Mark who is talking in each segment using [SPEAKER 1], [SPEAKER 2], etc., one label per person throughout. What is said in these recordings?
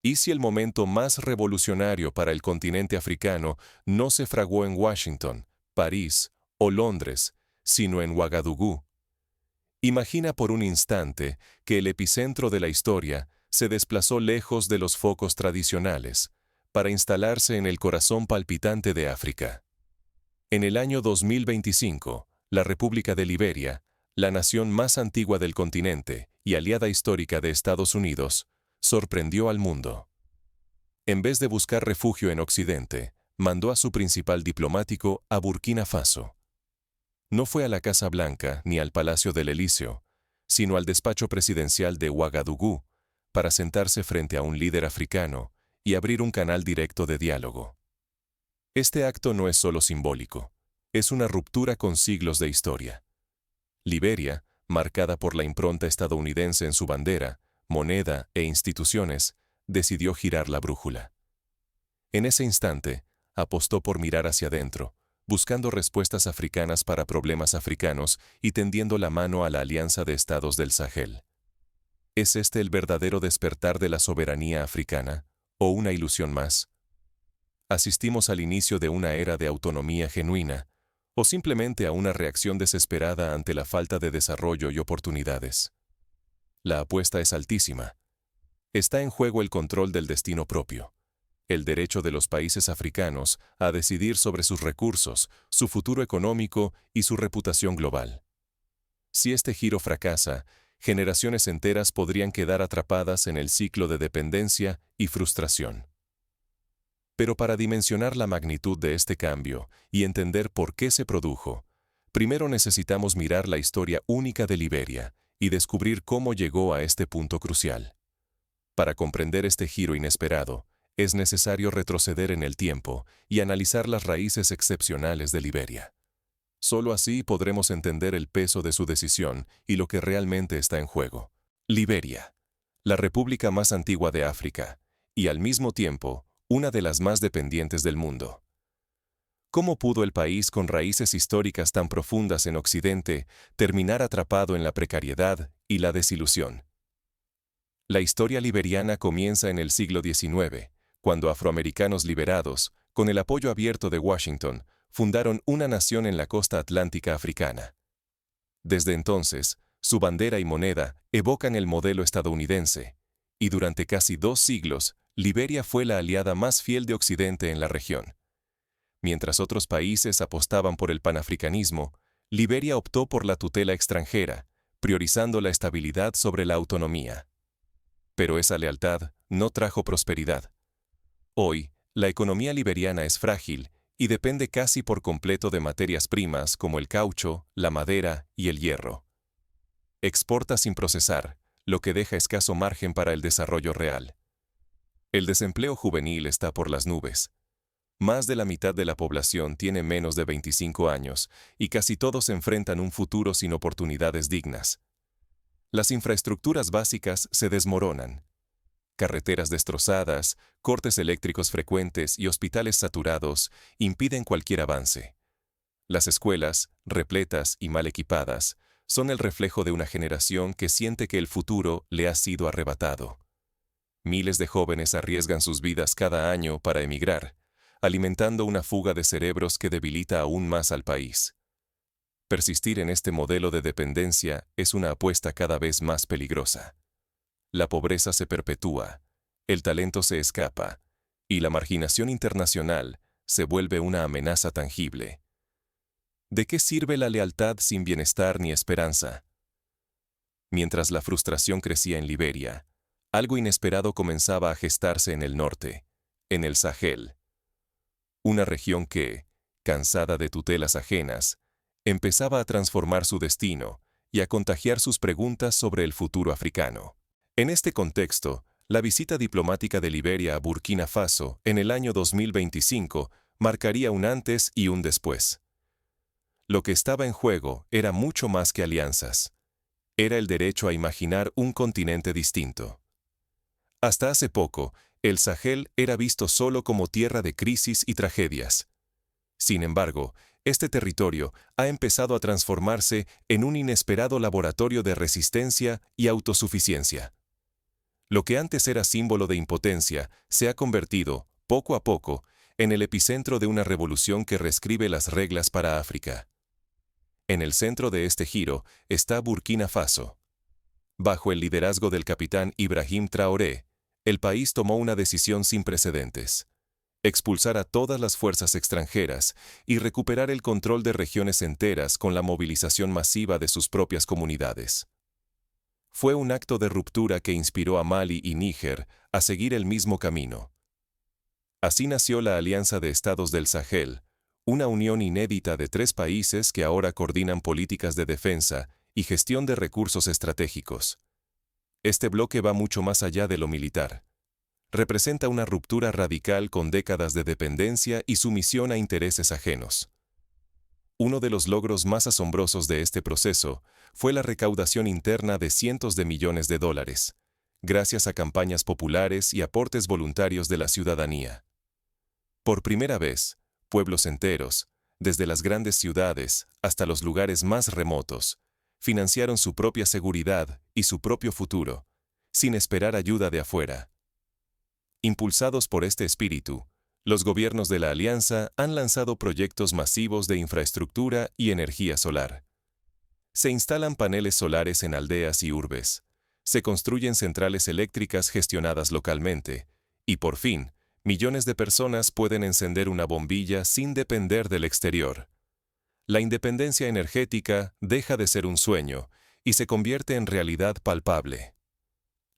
[SPEAKER 1] ¿Y si el momento más revolucionario para el continente africano no se fraguó en Washington, París o Londres, sino en Ouagadougou? Imagina por un instante que el epicentro de la historia se desplazó lejos de los focos tradicionales, para instalarse en el corazón palpitante de África. En el año 2025, la República de Liberia, la nación más antigua del continente y aliada histórica de Estados Unidos, sorprendió al mundo. En vez de buscar refugio en Occidente, mandó a su principal diplomático a Burkina Faso. No fue a la Casa Blanca ni al Palacio del Elíseo, sino al despacho presidencial de Ouagadougou, para sentarse frente a un líder africano y abrir un canal directo de diálogo. Este acto no es solo simbólico, es una ruptura con siglos de historia. Liberia, marcada por la impronta estadounidense en su bandera, moneda e instituciones, decidió girar la brújula. En ese instante, apostó por mirar hacia adentro, buscando respuestas africanas para problemas africanos y tendiendo la mano a la Alianza de Estados del Sahel. ¿Es este el verdadero despertar de la soberanía africana, o una ilusión más? ¿Asistimos al inicio de una era de autonomía genuina, o simplemente a una reacción desesperada ante la falta de desarrollo y oportunidades? La apuesta es altísima. Está en juego el control del destino propio, el derecho de los países africanos a decidir sobre sus recursos, su futuro económico y su reputación global. Si este giro fracasa, generaciones enteras podrían quedar atrapadas en el ciclo de dependencia y frustración. Pero para dimensionar la magnitud de este cambio y entender por qué se produjo, primero necesitamos mirar la historia única de Liberia y descubrir cómo llegó a este punto crucial. Para comprender este giro inesperado, es necesario retroceder en el tiempo y analizar las raíces excepcionales de Liberia. Solo así podremos entender el peso de su decisión y lo que realmente está en juego. Liberia, la república más antigua de África, y al mismo tiempo, una de las más dependientes del mundo. ¿Cómo pudo el país con raíces históricas tan profundas en Occidente terminar atrapado en la precariedad y la desilusión? La historia liberiana comienza en el siglo XIX, cuando afroamericanos liberados, con el apoyo abierto de Washington, fundaron una nación en la costa atlántica africana. Desde entonces, su bandera y moneda evocan el modelo estadounidense, y durante casi 2 siglos, Liberia fue la aliada más fiel de Occidente en la región. Mientras otros países apostaban por el panafricanismo, Liberia optó por la tutela extranjera, priorizando la estabilidad sobre la autonomía. Pero esa lealtad no trajo prosperidad. Hoy, la economía liberiana es frágil y depende casi por completo de materias primas como el caucho, la madera y el hierro. Exporta sin procesar, lo que deja escaso margen para el desarrollo real. El desempleo juvenil está por las nubes. Más de la mitad de la población tiene menos de 25 años y casi todos enfrentan un futuro sin oportunidades dignas. Las infraestructuras básicas se desmoronan. Carreteras destrozadas, cortes eléctricos frecuentes y hospitales saturados impiden cualquier avance. Las escuelas, repletas y mal equipadas, son el reflejo de una generación que siente que el futuro le ha sido arrebatado. Miles de jóvenes arriesgan sus vidas cada año para emigrar, alimentando una fuga de cerebros que debilita aún más al país. Persistir en este modelo de dependencia es una apuesta cada vez más peligrosa. La pobreza se perpetúa, el talento se escapa, y la marginación internacional se vuelve una amenaza tangible. ¿De qué sirve la lealtad sin bienestar ni esperanza? Mientras la frustración crecía en Liberia, algo inesperado comenzaba a gestarse en el norte, en el Sahel. Una región que, cansada de tutelas ajenas, empezaba a transformar su destino y a contagiar sus preguntas sobre el futuro africano. En este contexto, la visita diplomática de Liberia a Burkina Faso en el año 2025 marcaría un antes y un después. Lo que estaba en juego era mucho más que alianzas. Era el derecho a imaginar un continente distinto. Hasta hace poco, el Sahel era visto solo como tierra de crisis y tragedias. Sin embargo, este territorio ha empezado a transformarse en un inesperado laboratorio de resistencia y autosuficiencia. Lo que antes era símbolo de impotencia se ha convertido, poco a poco, en el epicentro de una revolución que reescribe las reglas para África. En el centro de este giro está Burkina Faso. Bajo el liderazgo del capitán Ibrahim Traoré, el país tomó una decisión sin precedentes: expulsar a todas las fuerzas extranjeras y recuperar el control de regiones enteras con la movilización masiva de sus propias comunidades. Fue un acto de ruptura que inspiró a Mali y Níger a seguir el mismo camino. Así nació la Alianza de Estados del Sahel, una unión inédita de 3 países que ahora coordinan políticas de defensa y gestión de recursos estratégicos. Este bloque va mucho más allá de lo militar. Representa una ruptura radical con décadas de dependencia y sumisión a intereses ajenos. Uno de los logros más asombrosos de este proceso fue la recaudación interna de cientos de millones de dólares, gracias a campañas populares y aportes voluntarios de la ciudadanía. Por primera vez, pueblos enteros, desde las grandes ciudades hasta los lugares más remotos, financiaron su propia seguridad y su propio futuro, sin esperar ayuda de afuera. Impulsados por este espíritu, los gobiernos de la Alianza han lanzado proyectos masivos de infraestructura y energía solar. Se instalan paneles solares en aldeas y urbes, se construyen centrales eléctricas gestionadas localmente, y por fin, millones de personas pueden encender una bombilla sin depender del exterior. La independencia energética deja de ser un sueño y se convierte en realidad palpable.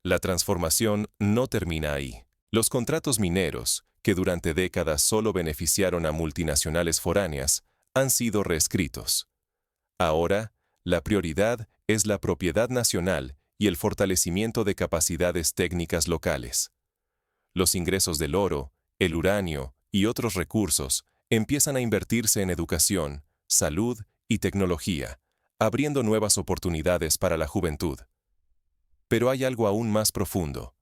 [SPEAKER 1] La transformación no termina ahí. Los contratos mineros, que durante décadas solo beneficiaron a multinacionales foráneas, han sido reescritos. Ahora, la prioridad es la propiedad nacional y el fortalecimiento de capacidades técnicas locales. Los ingresos del oro, el uranio y otros recursos empiezan a invertirse en educación, salud y tecnología, abriendo nuevas oportunidades para la juventud. Pero hay algo aún más profundo.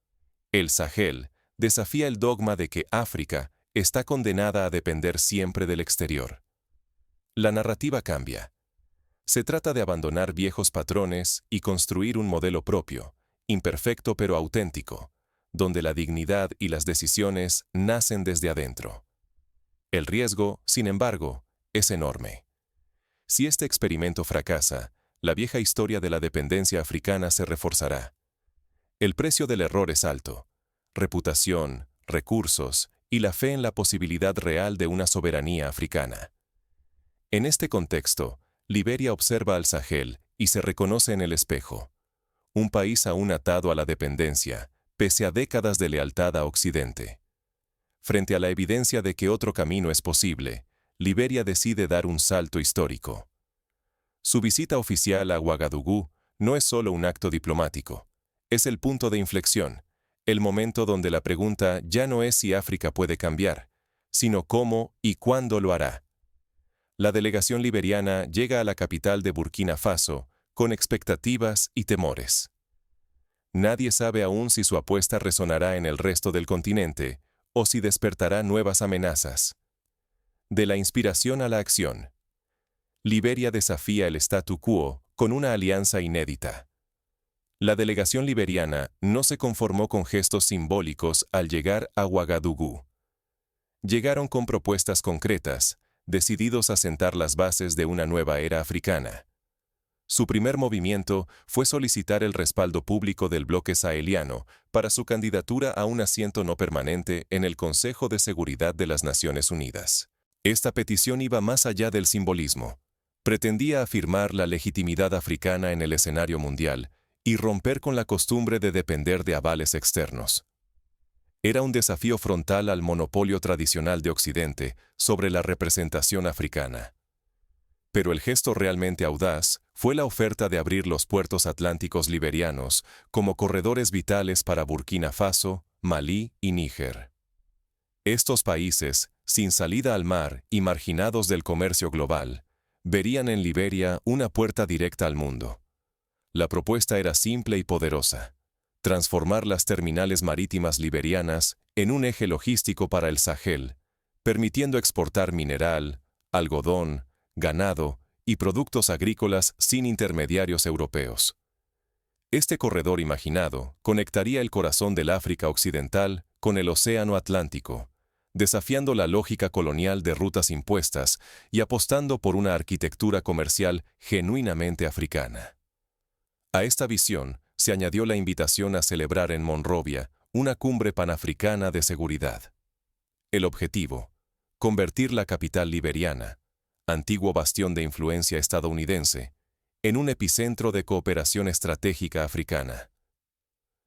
[SPEAKER 1] El Sahel desafía el dogma de que África está condenada a depender siempre del exterior. La narrativa cambia. Se trata de abandonar viejos patrones y construir un modelo propio, imperfecto pero auténtico, donde la dignidad y las decisiones nacen desde adentro. El riesgo, sin embargo, es enorme. Si este experimento fracasa, la vieja historia de la dependencia africana se reforzará. El precio del error es alto: reputación, recursos y la fe en la posibilidad real de una soberanía africana. En este contexto, Liberia observa al Sahel y se reconoce en el espejo. Un país aún atado a la dependencia, pese a décadas de lealtad a Occidente. Frente a la evidencia de que otro camino es posible, Liberia decide dar un salto histórico. Su visita oficial a Ouagadougou no es solo un acto diplomático, es el punto de inflexión, el momento donde la pregunta ya no es si África puede cambiar, sino cómo y cuándo lo hará. La delegación liberiana llega a la capital de Burkina Faso con expectativas y temores. Nadie sabe aún si su apuesta resonará en el resto del continente o si despertará nuevas amenazas. De la inspiración a la acción. Liberia desafía el statu quo con una alianza inédita. La delegación liberiana no se conformó con gestos simbólicos al llegar a Ouagadougou. Llegaron con propuestas concretas, decididos a sentar las bases de una nueva era africana. Su primer movimiento fue solicitar el respaldo público del bloque saheliano para su candidatura a un asiento no permanente en el Consejo de Seguridad de las Naciones Unidas. Esta petición iba más allá del simbolismo. Pretendía afirmar la legitimidad africana en el escenario mundial y romper con la costumbre de depender de avales externos. Era un desafío frontal al monopolio tradicional de Occidente sobre la representación africana. Pero el gesto realmente audaz fue la oferta de abrir los puertos atlánticos liberianos como corredores vitales para Burkina Faso, Malí y Níger. Estos países, sin salida al mar y marginados del comercio global, verían en Liberia una puerta directa al mundo. La propuesta era simple y poderosa: transformar las terminales marítimas liberianas en un eje logístico para el Sahel, permitiendo exportar mineral, algodón, ganado y productos agrícolas sin intermediarios europeos. Este corredor imaginado conectaría el corazón del África Occidental con el Océano Atlántico, desafiando la lógica colonial de rutas impuestas y apostando por una arquitectura comercial genuinamente africana. A esta visión se añadió la invitación a celebrar en Monrovia una cumbre panafricana de seguridad. El objetivo: convertir la capital liberiana, antiguo bastión de influencia estadounidense, en un epicentro de cooperación estratégica africana.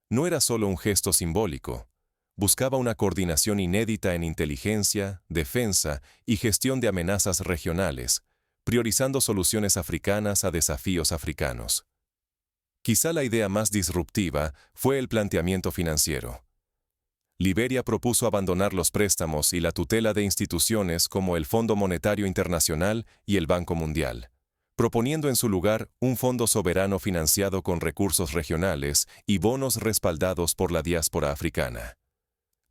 [SPEAKER 1] No era solo un gesto simbólico, buscaba una coordinación inédita en inteligencia, defensa y gestión de amenazas regionales, priorizando soluciones africanas a desafíos africanos. Quizá la idea más disruptiva fue el planteamiento financiero. Liberia propuso abandonar los préstamos y la tutela de instituciones como el Fondo Monetario Internacional y el Banco Mundial, proponiendo en su lugar un fondo soberano financiado con recursos regionales y bonos respaldados por la diáspora africana.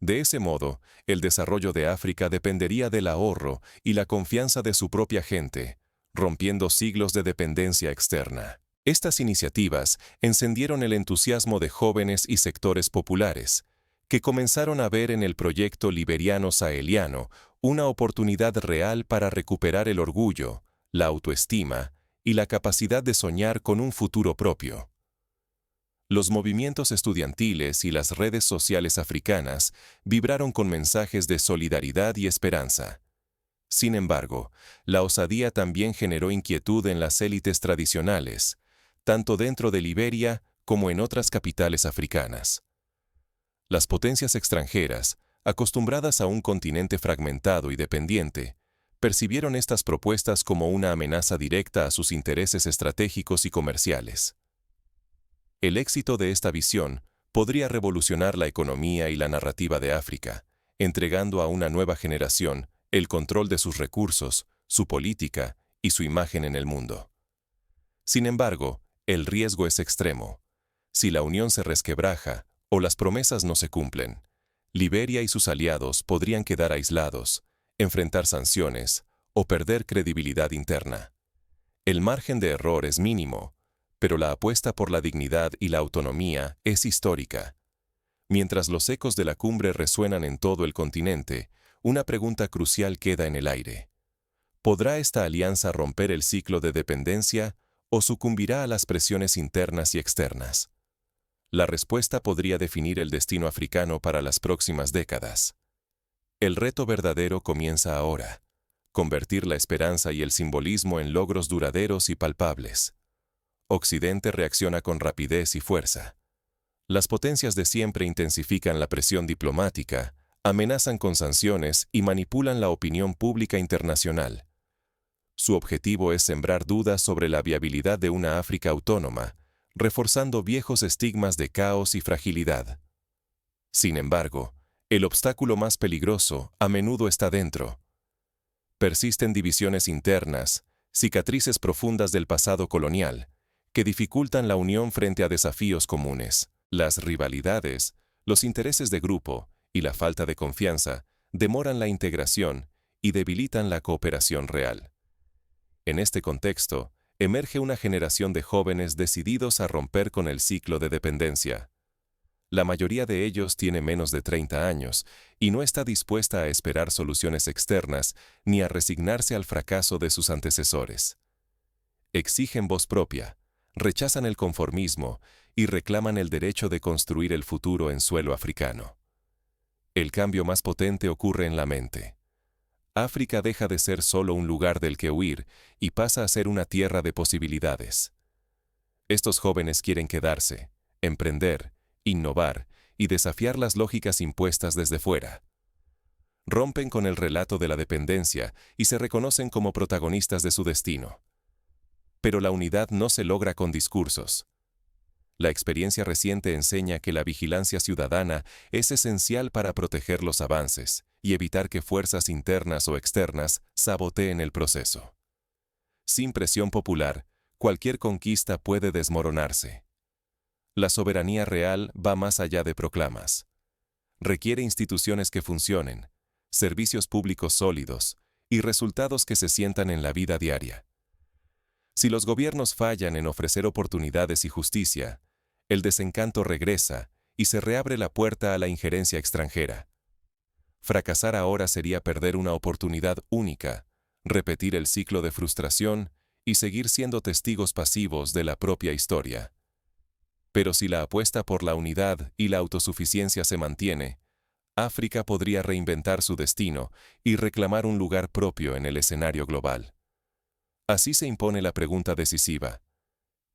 [SPEAKER 1] De ese modo, el desarrollo de África dependería del ahorro y la confianza de su propia gente, rompiendo siglos de dependencia externa. Estas iniciativas encendieron el entusiasmo de jóvenes y sectores populares, que comenzaron a ver en el proyecto liberiano-saheliano una oportunidad real para recuperar el orgullo, la autoestima y la capacidad de soñar con un futuro propio. Los movimientos estudiantiles y las redes sociales africanas vibraron con mensajes de solidaridad y esperanza. Sin embargo, la osadía también generó inquietud en las élites tradicionales, tanto dentro de Liberia como en otras capitales africanas. Las potencias extranjeras, acostumbradas a un continente fragmentado y dependiente, percibieron estas propuestas como una amenaza directa a sus intereses estratégicos y comerciales. El éxito de esta visión podría revolucionar la economía y la narrativa de África, entregando a una nueva generación el control de sus recursos, su política y su imagen en el mundo. Sin embargo, el riesgo es extremo. Si la unión se resquebraja o las promesas no se cumplen, Liberia y sus aliados podrían quedar aislados, enfrentar sanciones o perder credibilidad interna. El margen de error es mínimo, pero la apuesta por la dignidad y la autonomía es histórica. Mientras los ecos de la cumbre resuenan en todo el continente, una pregunta crucial queda en el aire. ¿Podrá esta alianza romper el ciclo de dependencia o sucumbirá a las presiones internas y externas? La respuesta podría definir el destino africano para las próximas décadas. El reto verdadero comienza ahora: convertir la esperanza y el simbolismo en logros duraderos y palpables. Occidente reacciona con rapidez y fuerza. Las potencias de siempre intensifican la presión diplomática, amenazan con sanciones y manipulan la opinión pública internacional. Su objetivo es sembrar dudas sobre la viabilidad de una África autónoma, reforzando viejos estigmas de caos y fragilidad. Sin embargo, el obstáculo más peligroso a menudo está dentro. Persisten divisiones internas, cicatrices profundas del pasado colonial, que dificultan la unión frente a desafíos comunes. Las rivalidades, los intereses de grupo y la falta de confianza demoran la integración y debilitan la cooperación real. En este contexto, emerge una generación de jóvenes decididos a romper con el ciclo de dependencia. La mayoría de ellos tiene menos de 30 años y no está dispuesta a esperar soluciones externas ni a resignarse al fracaso de sus antecesores. Exigen voz propia, rechazan el conformismo y reclaman el derecho de construir el futuro en suelo africano. El cambio más potente ocurre en la mente. África deja de ser solo un lugar del que huir y pasa a ser una tierra de posibilidades. Estos jóvenes quieren quedarse, emprender, innovar y desafiar las lógicas impuestas desde fuera. Rompen con el relato de la dependencia y se reconocen como protagonistas de su destino. Pero la unidad no se logra con discursos. La experiencia reciente enseña que la vigilancia ciudadana es esencial para proteger los avances y evitar que fuerzas internas o externas saboteen el proceso. Sin presión popular, cualquier conquista puede desmoronarse. La soberanía real va más allá de proclamas. Requiere instituciones que funcionen, servicios públicos sólidos y resultados que se sientan en la vida diaria. Si los gobiernos fallan en ofrecer oportunidades y justicia, el desencanto regresa y se reabre la puerta a la injerencia extranjera. Fracasar ahora sería perder una oportunidad única, repetir el ciclo de frustración y seguir siendo testigos pasivos de la propia historia. Pero si la apuesta por la unidad y la autosuficiencia se mantiene, África podría reinventar su destino y reclamar un lugar propio en el escenario global. Así se impone la pregunta decisiva: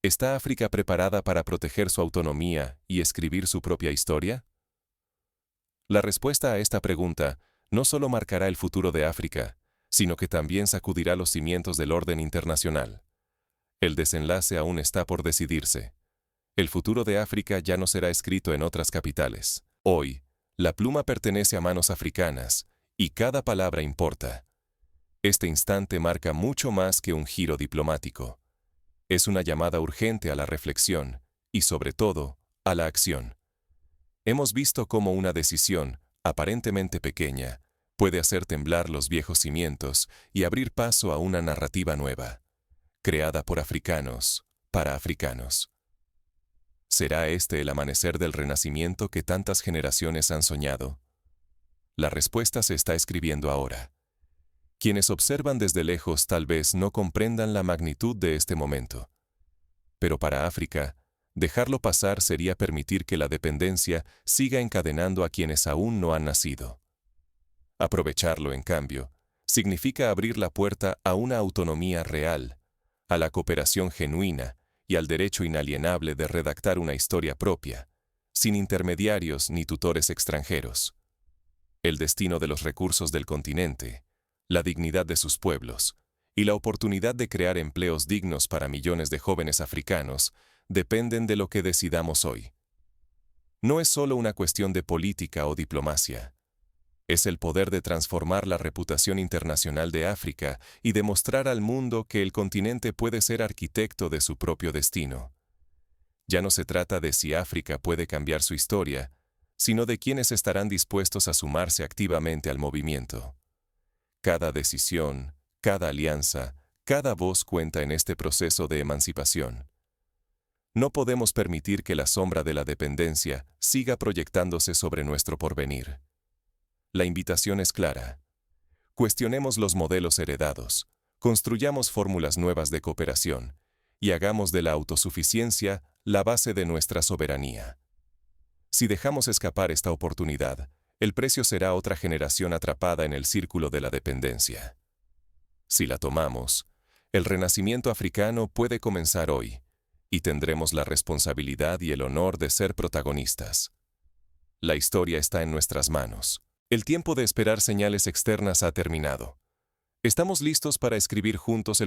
[SPEAKER 1] ¿está África preparada para proteger su autonomía y escribir su propia historia? La respuesta a esta pregunta no solo marcará el futuro de África, sino que también sacudirá los cimientos del orden internacional. El desenlace aún está por decidirse. El futuro de África ya no será escrito en otras capitales. Hoy, la pluma pertenece a manos africanas, y cada palabra importa. Este instante marca mucho más que un giro diplomático. Es una llamada urgente a la reflexión, y sobre todo, a la acción. Hemos visto cómo una decisión, aparentemente pequeña, puede hacer temblar los viejos cimientos y abrir paso a una narrativa nueva, creada por africanos, para africanos. ¿Será este el amanecer del renacimiento que tantas generaciones han soñado? La respuesta se está escribiendo ahora. Quienes observan desde lejos tal vez no comprendan la magnitud de este momento. Pero para África, dejarlo pasar sería permitir que la dependencia siga encadenando a quienes aún no han nacido. Aprovecharlo, en cambio, significa abrir la puerta a una autonomía real, a la cooperación genuina y al derecho inalienable de redactar una historia propia, sin intermediarios ni tutores extranjeros. El destino de los recursos del continente, la dignidad de sus pueblos y la oportunidad de crear empleos dignos para millones de jóvenes africanos dependen de lo que decidamos hoy. No es solo una cuestión de política o diplomacia. Es el poder de transformar la reputación internacional de África y demostrar al mundo que el continente puede ser arquitecto de su propio destino. Ya no se trata de si África puede cambiar su historia, sino de quienes estarán dispuestos a sumarse activamente al movimiento. Cada decisión, cada alianza, cada voz cuenta en este proceso de emancipación. No podemos permitir que la sombra de la dependencia siga proyectándose sobre nuestro porvenir. La invitación es clara. Cuestionemos los modelos heredados, construyamos fórmulas nuevas de cooperación y hagamos de la autosuficiencia la base de nuestra soberanía. Si dejamos escapar esta oportunidad, el precio será otra generación atrapada en el círculo de la dependencia. Si la tomamos, el renacimiento africano puede comenzar hoy, y tendremos la responsabilidad y el honor de ser protagonistas. La historia está en nuestras manos. El tiempo de esperar señales externas ha terminado. Estamos listos para escribir juntos el